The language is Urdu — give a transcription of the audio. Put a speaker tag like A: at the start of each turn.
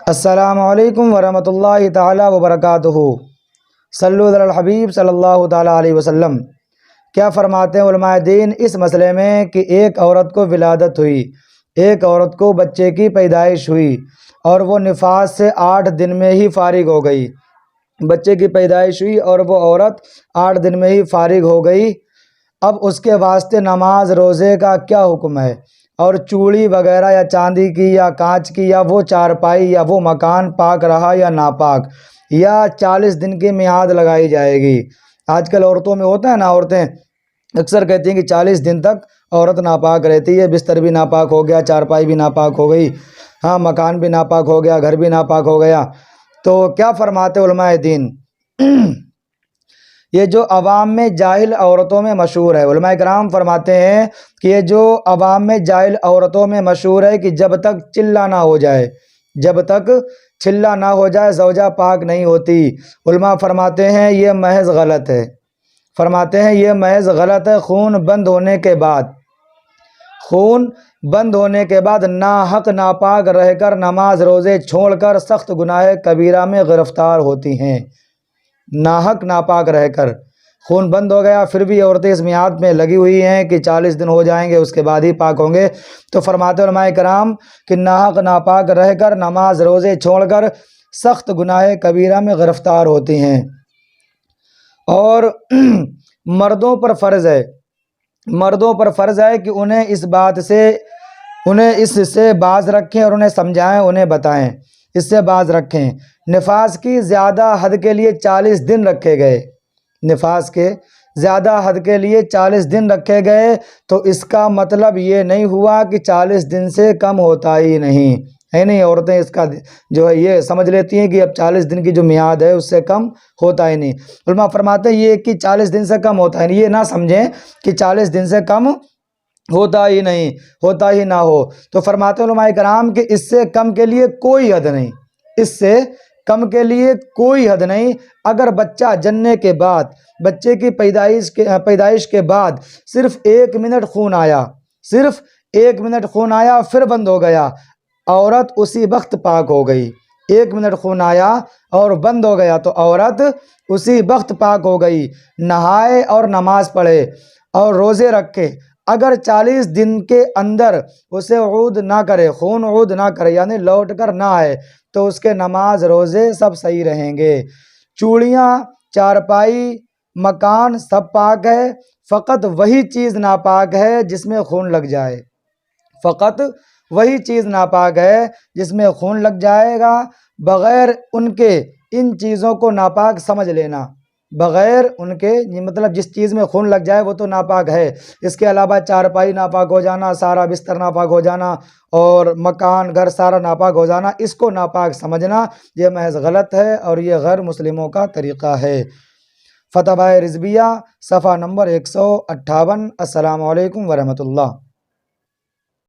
A: السلام علیکم ورحمۃ اللہ تعالی وبرکاتہ۔ صلو علی الحبیب صلی اللہ تعالی علیہ وسلم۔ کیا فرماتے ہیں علماء دین اس مسئلے میں کہ ایک عورت کو ولادت ہوئی، ایک عورت کو بچے کی پیدائش ہوئی اور وہ نفاس سے 8 دن میں ہی فارغ ہو گئی، بچے کی پیدائش ہوئی اور وہ عورت 8 دن میں ہی فارغ ہو گئی، اب اس کے واسطے نماز روزے کا کیا حکم ہے؟ اور چوڑی وغیرہ یا چاندی کی یا کانچ کی یا وہ چارپائی یا وہ مکان پاک رہا یا ناپاک، یا 40 دن کی میعاد لگائی جائے گی؟ آج کل عورتوں میں ہوتا ہے نا، عورتیں اکثر کہتی ہیں کہ 40 دن تک عورت ناپاک رہتی ہے، بستر بھی ناپاک ہو گیا، چارپائی بھی ناپاک ہو گئی، ہاں مکان بھی ناپاک ہو گیا، گھر بھی ناپاک ہو گیا۔ تو کیا فرماتے علماء دین؟ یہ جو عوام میں جاہل عورتوں میں مشہور ہے، علماء کرام فرماتے ہیں کہ یہ جو عوام میں جاہل عورتوں میں مشہور ہے کہ جب تک چلہ نہ ہو جائے، جب تک چلہ نہ ہو جائے زوجہ پاک نہیں ہوتی۔ علماء فرماتے ہیں یہ محض غلط ہے، فرماتے ہیں یہ محض غلط ہے۔ خون بند ہونے کے بعد، خون بند ہونے کے بعد ناحق ناپاک رہ کر نماز روزے چھوڑ کر سخت گناہ کبیرہ میں گرفتار ہوتی ہیں۔ ناحق ناپاک رہ کر خون بند ہو گیا، پھر بھی عورتیں اس میعاد میں لگی ہوئی ہیں کہ 40 دن ہو جائیں گے اس کے بعد ہی پاک ہوں گے، تو فرماتے علماء کرام کہ ناحق ناپاک رہ کر نماز روزے چھوڑ کر سخت گناہ کبیرہ میں گرفتار ہوتی ہیں۔ اور مردوں پر فرض ہے، مردوں پر فرض ہے کہ انہیں اس بات سے، انہیں اس سے باز رکھیں اور انہیں سمجھائیں، انہیں بتائیں، اس سے باز رکھیں۔ نفاس کی زیادہ حد کے لیے 40 دن رکھے گئے، نفاس کے زیادہ حد کے لیے 40 دن رکھے گئے، تو اس کا مطلب یہ نہیں ہوا کہ 40 دن سے کم ہوتا ہی نہیں ہے، نہیں عورتیں اس کا جو ہے یہ سمجھ لیتی ہیں کہ اب 40 دن کی جو میعاد ہے اس سے کم ہوتا ہی نہیں۔ علماء فرماتے ہیں یہ کہ 40 دن سے کم ہوتا ہی نہیں، یہ نہ سمجھیں کہ 40 دن سے کم ہوتا ہی نہیں، ہوتا ہی نہ ہو۔ تو فرماتے ہیں علماء کرام کہ اس سے کم کے لیے کوئی حد نہیں، اس سے کم کے لیے کوئی حد نہیں۔ اگر بچہ جننے کے بعد، بچے کی پیدائش کے بعد صرف 1 منٹ خون آیا، صرف 1 منٹ خون آیا پھر بند ہو گیا، عورت اسی وقت پاک ہو گئی۔ 1 منٹ خون آیا اور بند ہو گیا تو عورت اسی وقت پاک ہو گئی۔ نہائے اور نماز پڑھے اور روزے رکھے، اگر 40 دن کے اندر اسے عود نہ کرے، خون عود نہ کرے یعنی لوٹ کر نہ آئے، تو اس کے نماز روزے سب صحیح رہیں گے۔ چوڑیاں، چارپائی، مکان سب پاک ہے، فقط وہی چیز ناپاک ہے جس میں خون لگ جائے، فقط وہی چیز ناپاک ہے جس میں خون لگ جائے گا۔ بغیر ان کے ان چیزوں کو ناپاک سمجھ لینا، بغیر ان کے مطلب جس چیز میں خون لگ جائے وہ تو ناپاک ہے، اس کے علاوہ چارپائی ناپاک ہو جانا، سارا بستر ناپاک ہو جانا اور مکان گھر سارا ناپاک ہو جانا، اس کو ناپاک سمجھنا یہ محض غلط ہے اور یہ غیر مسلموں کا طریقہ ہے۔ فتاوی رضویہ صفحہ نمبر 158۔ السلام علیکم ورحمۃ اللہ۔